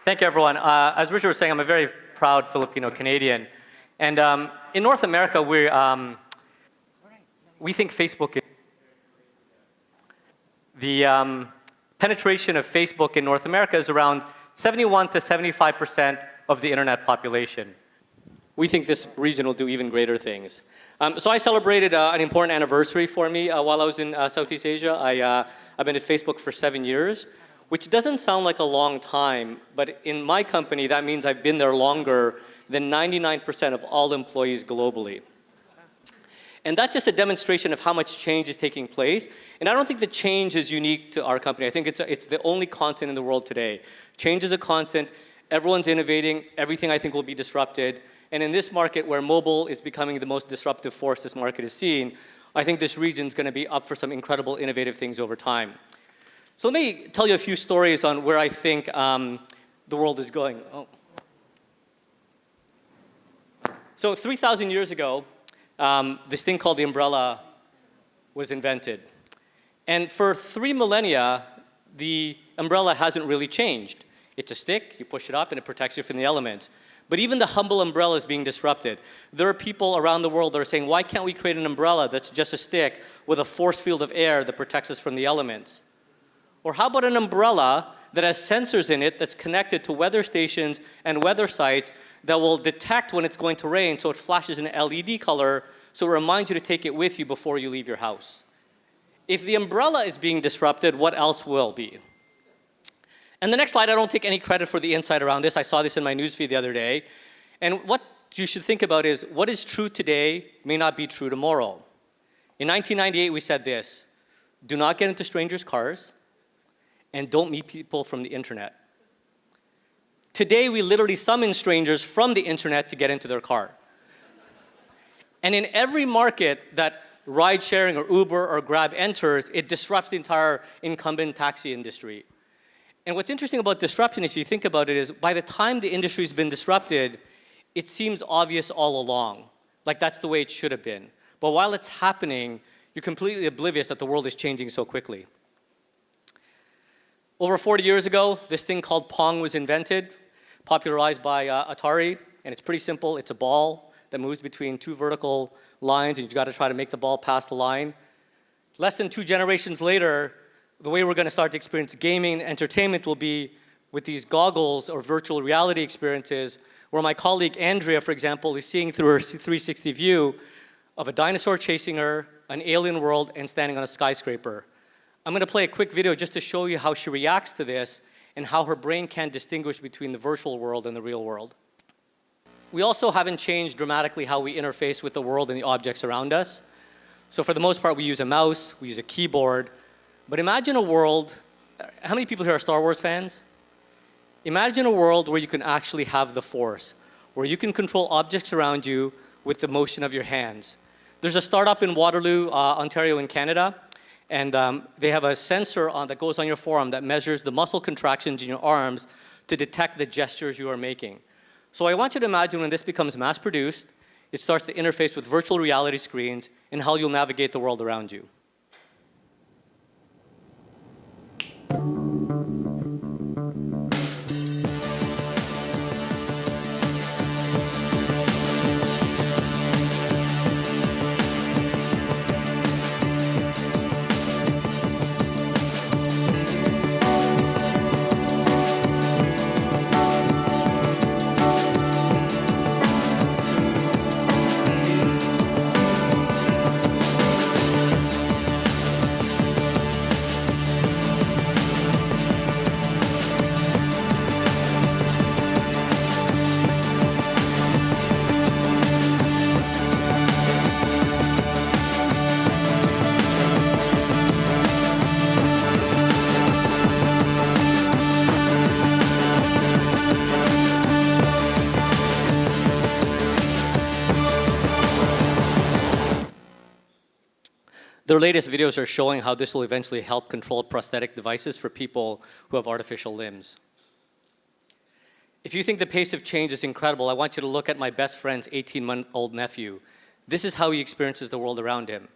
Thank you, everyone. As Richard was saying, I'm a very proud Filipino-Canadian. And in North America, we think Facebook is... The penetration of Facebook in North America is around 71 to 75% of the internet population. We think this region will do even greater things. So I celebrated an important anniversary for me while I was in Southeast Asia. I've been at Facebook for 7 years, which doesn't sound like a long time, but in my company, that means I've been there longer than 99% of all employees globally. And that's just a demonstration of how much change is taking place. And I don't think the change is unique to our company. I think it's the only constant in the world today. Change is a constant. Everyone's innovating. Everything, I think, will be disrupted. And in this market where mobile is becoming the most disruptive force this market is seeing, I think this region is going to be up for some incredible innovative things over time. So let me tell you a few stories on where I think the world is going. Oh. So 3,000 years ago, this thing called the umbrella was invented. And for 3 millennia, the umbrella hasn't really changed. It's a stick, you push it up, and it protects you from the elements. But even the humble umbrella is being disrupted. There are people around the world that are saying, why can't we create an umbrella that's just a stick with a force field of air that protects us from the elements? Or how about an umbrella that has sensors in it that's connected to weather stations and weather sites that will detect when it's going to rain, so it flashes an LED color, so it reminds you to take it with you before you leave your house. If the umbrella is being disrupted, what else will be? And the next slide, I don't take any credit for the insight around this. I saw this in my newsfeed the other day. And what you should think about is, what is true today may not be true tomorrow. In 1998, we said this: do not get into strangers' cars, and don't meet people from the internet. Today, we literally summon strangers from the internet to get into their car. And in every market that ride sharing or Uber or Grab enters, it disrupts the entire incumbent taxi industry. And what's interesting about disruption, if you think about it, is by the time the industry's been disrupted, it seems obvious all along, like that's the way it should have been. But while it's happening, you're completely oblivious that the world is changing so quickly. Over 40 years ago, this thing called Pong was invented, popularized by Atari, and it's pretty simple. It's a ball that moves between 2 vertical lines, and you've got to try to make the ball pass the line. Less than 2 generations later, the way we're going to start to experience gaming and entertainment will be with these goggles or virtual reality experiences, where my colleague Andrea, for example, is seeing through her 360 view of a dinosaur chasing her, an alien world, and standing on a skyscraper. I'm going to play a quick video just to show you how she reacts to this and how her brain can't distinguish between the virtual world and the real world. We also haven't changed dramatically how we interface with the world and the objects around us. So for the most part, we use a mouse, we use a keyboard. But imagine a world, how many people here are Star Wars fans? Imagine a world where you can actually have the Force, where you can control objects around you with the motion of your hands. There's a startup in Waterloo, Ontario in Canada, and they have a sensor that goes on your forearm that measures the muscle contractions in your arms to detect the gestures you are making. So I want you to imagine when this becomes mass-produced, it starts to interface with virtual reality screens and how you'll navigate the world around you. Their latest videos are showing how this will eventually help control prosthetic devices for people who have artificial limbs. If you think the pace of change is incredible, I want you to look at my best friend's 18-month-old nephew. This is how he experiences the world around him.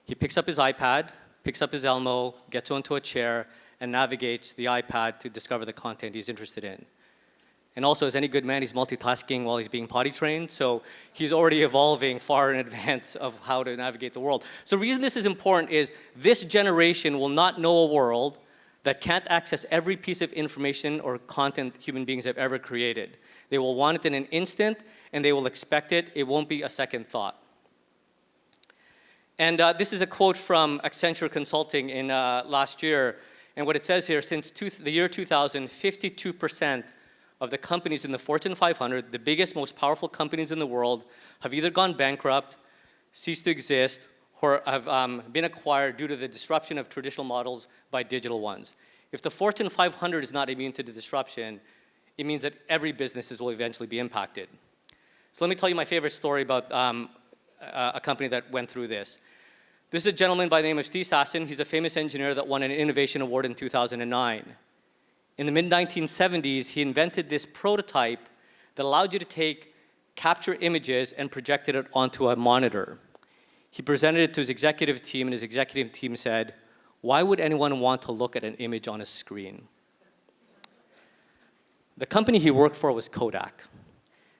He picks up his iPad, picks up his Elmo, gets onto a chair, and navigates the iPad to discover the content he's interested in. And also, as any good man, he's multitasking while he's being potty trained. So he's already evolving far in advance of how to navigate the world. So the reason this is important is this generation will not know a world that can't access every piece of information or content human beings have ever created. They will want it in an instant, and they will expect it. It won't be a second thought. And this is a quote from Accenture Consulting in last year. And what it says here, since the year 2000, 52% of the companies in the Fortune 500, the biggest, most powerful companies in the world, have either gone bankrupt, ceased to exist, or have been acquired due to the disruption of traditional models by digital ones. If the Fortune 500 is not immune to the disruption, it means that every business will eventually be impacted. So let me tell you my favorite story about a company that went through this. This is a gentleman by the name of Steve Sasson. He's a famous engineer that won an innovation award in 2009. In the mid-1970s, he invented this prototype that allowed you to capture images and projected it onto a monitor. He presented it to his executive team, and his executive team said, "Why would anyone want to look at an image on a screen?" The company he worked for was Kodak.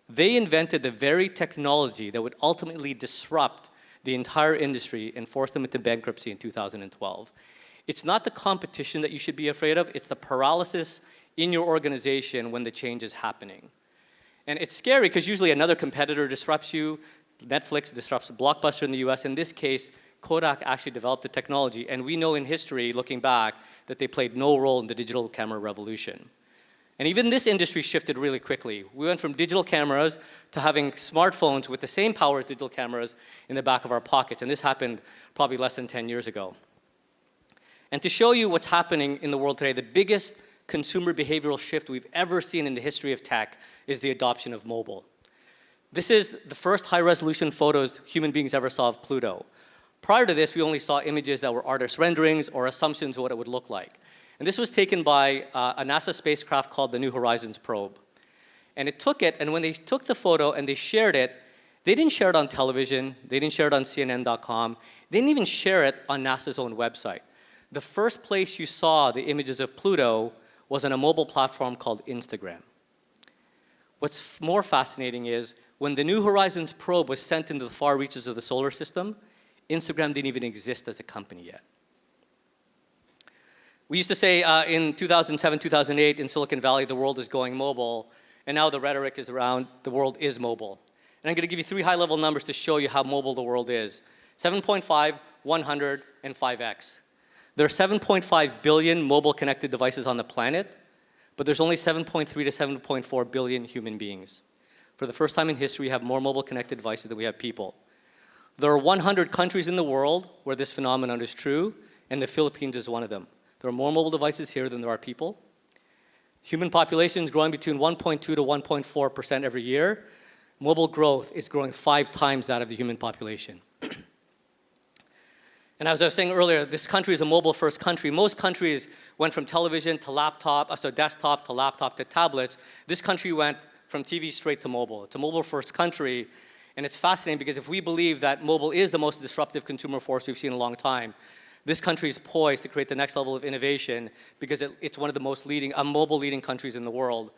They invented the very technology that would ultimately disrupt the entire industry and force them into bankruptcy in 2012. It's not the competition that you should be afraid of, it's the paralysis in your organization when the change is happening. And it's scary because usually another competitor disrupts you. Netflix disrupts Blockbuster in the US. In this case, Kodak actually developed the technology, and we know in history, looking back, that they played no role in the digital camera revolution. And even this industry shifted really quickly. We went from digital cameras to having smartphones with the same power as digital cameras in the back of our pockets, and this happened probably less than 10 years ago. And to show you what's happening in the world today, the biggest consumer behavioral shift we've ever seen in the history of tech is the adoption of mobile. This is the first high-resolution photos human beings ever saw of Pluto. Prior to this, we only saw images that were artist renderings or assumptions of what it would look like. And this was taken by a NASA spacecraft called the New Horizons probe. And it took it, and when they took the photo and they shared it, they didn't share it on television, they didn't share it on CNN.com, they didn't even share it on NASA's own website. The first place you saw the images of Pluto was on a mobile platform called Instagram. What's more fascinating is when the New Horizons probe was sent into the far reaches of the solar system, Instagram didn't even exist as a company yet. We used to say in 2007, 2008 in Silicon Valley, the world is going mobile, and now the rhetoric is around the world is mobile. And I'm going to give you 3 high-level numbers to show you how mobile the world is. 7.5, 100, and 5x. There are 7.5 billion mobile connected devices on the planet, but there's only 7.3 to 7.4 billion human beings. For the first time in history, we have more mobile connected devices than we have people. There are 100 countries in the world where this phenomenon is true, and the Philippines is one of them. There are more mobile devices here than there are people. Human population is growing between 1.2 to 1.4% every year. Mobile growth is growing 5 times that of the human population. And as I was saying earlier, this country is a mobile-first country. Most countries went from television to desktop to laptop to tablets. This country went from TV straight to mobile. It's a mobile-first country, and it's fascinating because if we believe that mobile is the most disruptive consumer force we've seen in a long time, this country is poised to create the next level of innovation because it's one of the most mobile-leading countries in the world.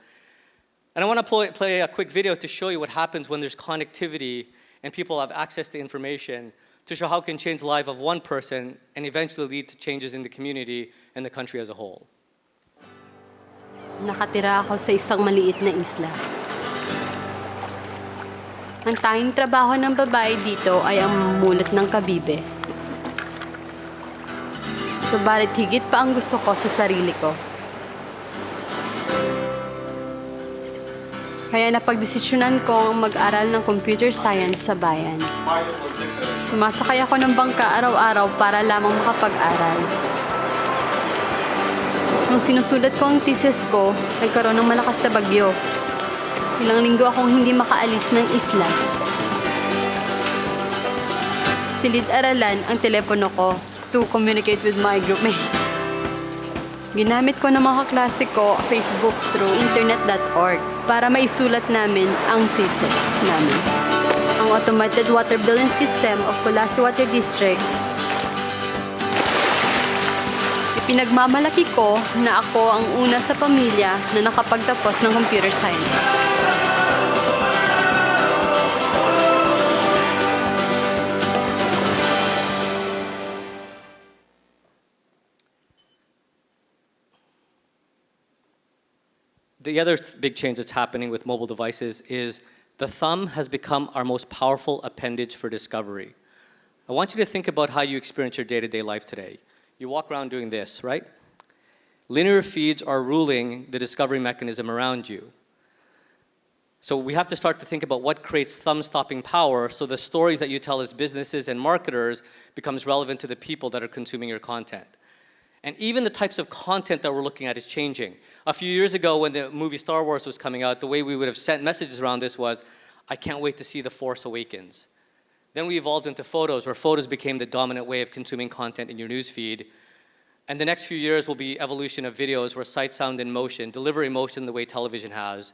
And I want to play a quick video to show you what happens when there's connectivity and people have access to information, to show how it can change the life of one person and eventually lead to changes in the community and the country as a whole. Nakatira ako sa isang maliit na isla. Ang tanging trabaho ng babae dito ay ang mamumulot ng kabibe. Subalit higit pa ang gusto ko sa sarili ko. Kaya napagdesisyonan ko ang mag-aral ng computer science sa bayan. Sumasakay ako ng bangka araw-araw para lamang makapag-aral. Nung sinusulat ko ang thesis ko, nagkaroon ng malakas na bagyo. Ilang linggo akong hindi makaalis ng isla. Silid-aralan ang telepono ko to communicate with my groupmates. Ginamit ko ng mga kaklase ko Facebook through internet.org para maisulat namin ang thesis namin. Ang automated water billing system of Colasi Water District Ipinagmamalaki ko na ako ang una sa pamilya na nakapagtapos ng computer science. The other big change that's happening with mobile devices is the thumb has become our most powerful appendage for discovery. I want you to think about how you experience your day-to-day life today. You walk around doing this, right? Linear feeds are ruling the discovery mechanism around you. So we have to start to think about what creates thumb-stopping power so the stories that you tell as businesses and marketers becomes relevant to the people that are consuming your content. And even the types of content that we're looking at is changing. A few years ago when the movie Star Wars was coming out, the way we would have sent messages around this was, I can't wait to see The Force Awakens. Then we evolved into photos, where photos became the dominant way of consuming content in your newsfeed. And the next few years will be evolution of videos where sight, sound, and motion deliver emotion the way television has.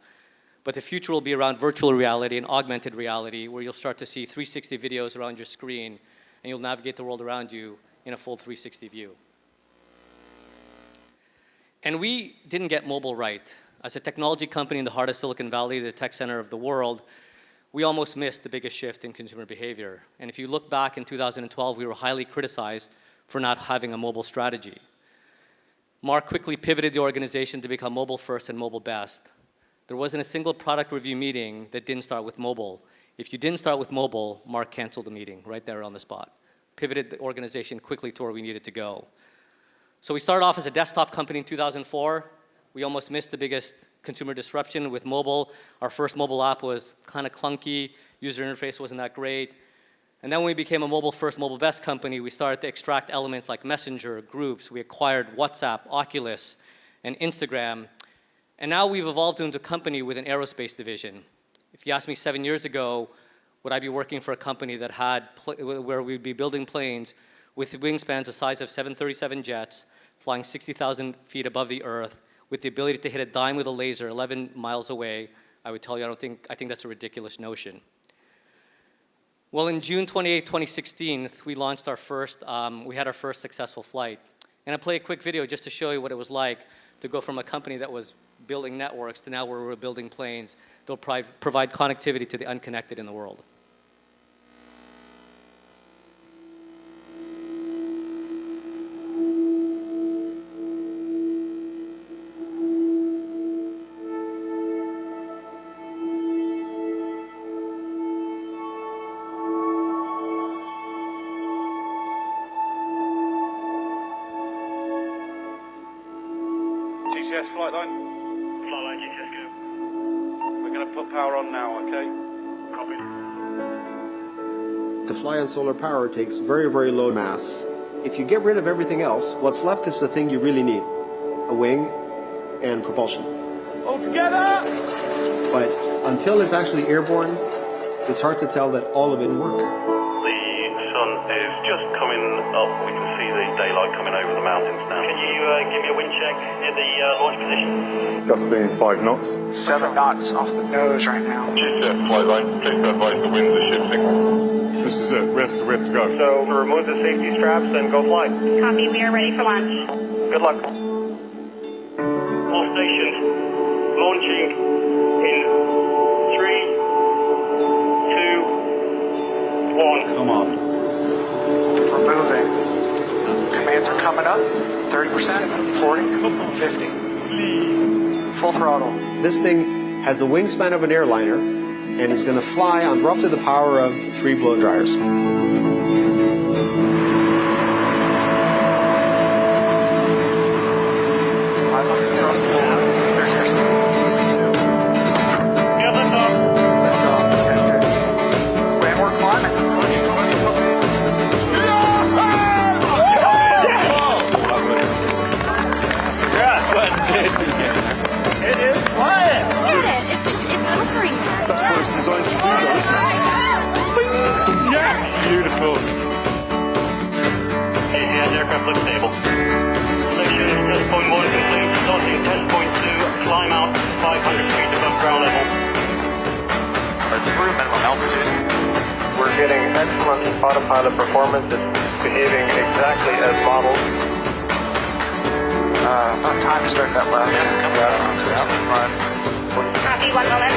But the future will be around virtual reality and augmented reality, where you'll start to see 360 videos around your screen, and you'll navigate the world around you in a full 360 view. And we didn't get mobile right. As a technology company in the heart of Silicon Valley, the tech center of the world, we almost missed the biggest shift in consumer behavior. And if you look back in 2012, we were highly criticized for not having a mobile strategy. Mark quickly pivoted the organization to become mobile first and mobile best. There wasn't a single product review meeting that didn't start with mobile. If you didn't start with mobile, Mark canceled the meeting right there on the spot. Pivoted the organization quickly to where we needed to go. So we started off as a desktop company in 2004. We almost missed the biggest consumer disruption with mobile. Our first mobile app was kind of clunky. User interface wasn't that great. And then when we became a mobile-first, mobile-best company, we started to extract elements like Messenger, groups. We acquired WhatsApp, Oculus, and Instagram. And now we've evolved into a company with an aerospace division. If you asked me 7 years ago, would I be working for a company that had where we'd be building planes with wingspans the size of 737 jets, flying 60,000 feet above the earth, with the ability to hit a dime with a laser 11 miles away, I would tell you, I think that's a ridiculous notion. Well, in June 28, 2016, we launched our first, we had our first successful flight. And I'll play a quick video just to show you what it was like to go from a company that was building networks to now where we're building planes that will provide connectivity to the unconnected in the world. GCS flight line? Flight line GCS, go. We're going to put power on now, okay? Copy. To fly on solar power takes very, very low mass. If you get rid of everything else, what's left is the thing you really need, a wing and propulsion. All together! But until it's actually airborne, it's hard to tell that all of it will work. The sun is just coming up. We can see the daylight coming over the mountains now. Can you give me a wind check at the launch position? Gusting 5 knots. 7 knots off the nose right now. GCS flight line, please be advised the winds are shifting. This is it, we have to go. So remove the safety straps and go fly. Copy, we are ready for launch. Good luck. All stations launching in 3, 2, 1. Come on. We're moving. Commands are coming up. 30%, 40, 50. Please. Full throttle. This thing has the wingspan of an airliner and is going to fly on roughly the power of 3 blow dryers. Beautiful. Aircraft looks stable. Station test point 1 complete. Starting test point 2. Climb out 500 feet above ground level. Through minimum altitude. We're getting excellent autopilot performance. It's behaving exactly as modeled. About time to start that left. Copy, 1 moment.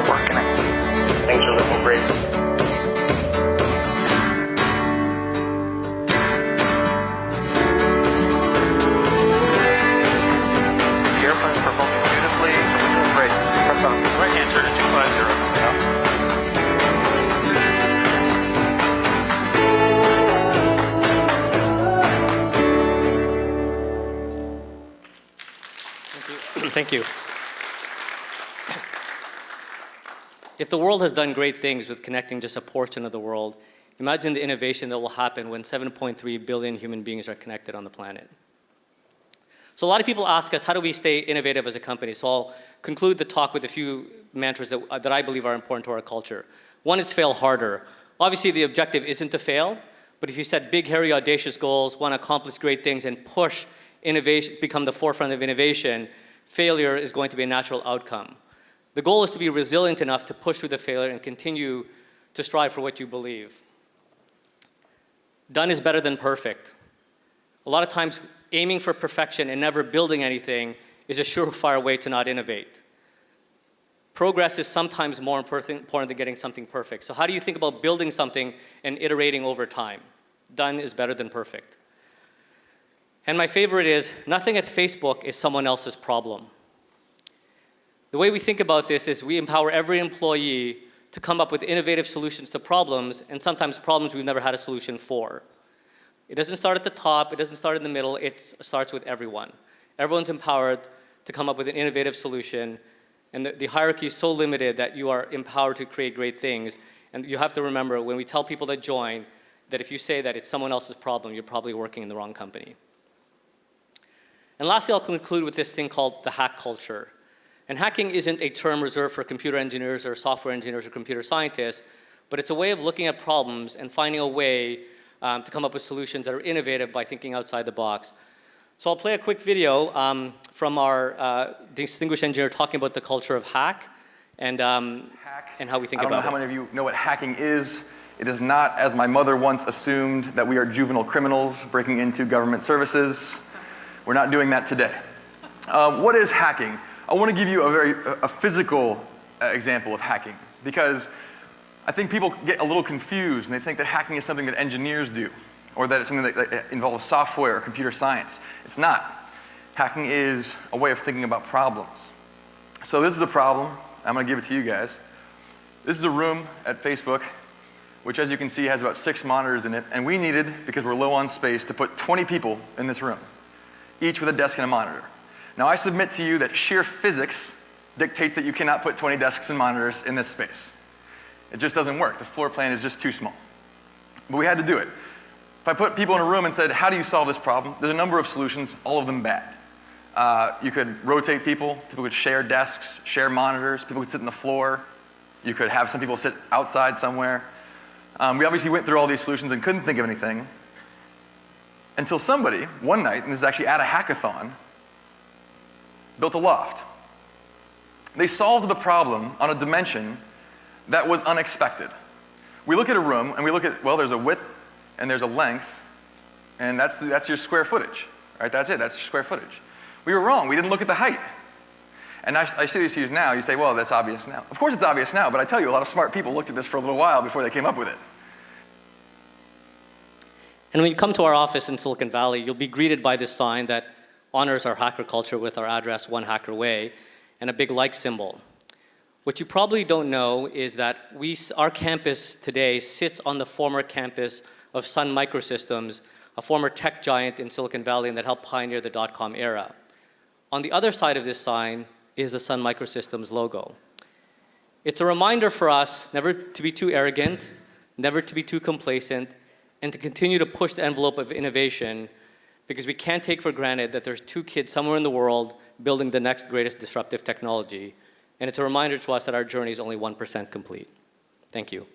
Working it. Things are looking great. The airplane's performing beautifully. Great. Press on. Right hand turn to 250. Yeah. Thank you. If the world has done great things with connecting just a portion of the world, imagine the innovation that will happen when 7.3 billion human beings are connected on the planet. So a lot of people ask us, how do we stay innovative as a company? So I'll conclude the talk with a few mantras that I believe are important to our culture. One is fail harder. Obviously, the objective isn't to fail, but if you set big, hairy, audacious goals, want to accomplish great things, and push innovation, become the forefront of innovation, failure is going to be a natural outcome. The goal is to be resilient enough to push through the failure and continue to strive for what you believe. Done is better than perfect. A lot of times, aiming for perfection and never building anything is a surefire way to not innovate. Progress is sometimes more important than getting something perfect. So how do you think about building something and iterating over time? Done is better than perfect. And my favorite is, nothing at Facebook is someone else's problem. The way we think about this is we empower every employee to come up with innovative solutions to problems, and sometimes problems we've never had a solution for. It doesn't start at the top, it doesn't start in the middle, it starts with everyone. Everyone's empowered to come up with an innovative solution, and the hierarchy is so limited that you are empowered to create great things. And you have to remember, when we tell people that join, that if you say that it's someone else's problem, you're probably working in the wrong company. And lastly, I'll conclude with this thing called the hack culture. And hacking isn't a term reserved for computer engineers or software engineers or computer scientists, but it's a way of looking at problems and finding a way to come up with solutions that are innovative by thinking outside the box. So I'll play a quick video from our distinguished engineer talking about the culture of hack and how we think about it. I don't know how many of you know what hacking is. It is not, as my mother once assumed, that we are juvenile criminals breaking into government services. We're not doing that today. What is hacking? I want to give you a physical example of hacking, because I think people get a little confused and they think that hacking is something that engineers do, or that it's something that involves software or computer science. It's not. Hacking is a way of thinking about problems. So this is a problem. I'm going to give it to you guys. This is a room at Facebook, which, as you can see, has about 6 monitors in it, and we needed, because we're low on space, to put 20 people in this room, each with a desk and a monitor. Now, I submit to you that sheer physics dictates that you cannot put 20 desks and monitors in this space. It just doesn't work. The floor plan is just too small. But we had to do it. If I put people in a room and said, how do you solve this problem? There's a number of solutions, all of them bad. You could rotate people. People could share desks, share monitors. People could sit on the floor. You could have some people sit outside somewhere. We obviously went through all these solutions and couldn't think of anything until somebody, one night, and this is actually at a hackathon, built a loft. They solved the problem on a dimension that was unexpected. We look at a room and we look at, well, there's a width and there's a length, and that's your square footage, right? That's it, that's your square footage. We were wrong, we didn't look at the height. And I say this to you now, you say, well, that's obvious now. Of course it's obvious now, but I tell you, a lot of smart people looked at this for a little while before they came up with it. And when you come to our office in Silicon Valley, you'll be greeted by this sign that honors our hacker culture with our address, One Hacker Way, and a big like symbol. What you probably don't know is that our campus today sits on the former campus of Sun Microsystems, a former tech giant in Silicon Valley and that helped pioneer the dot-com era. On the other side of this sign is the Sun Microsystems logo. It's a reminder for us never to be too arrogant, never to be too complacent, and to continue to push the envelope of innovation, because we can't take for granted that there's 2 kids somewhere in the world building the next greatest disruptive technology. And it's a reminder to us that our journey is only 1% complete. Thank you.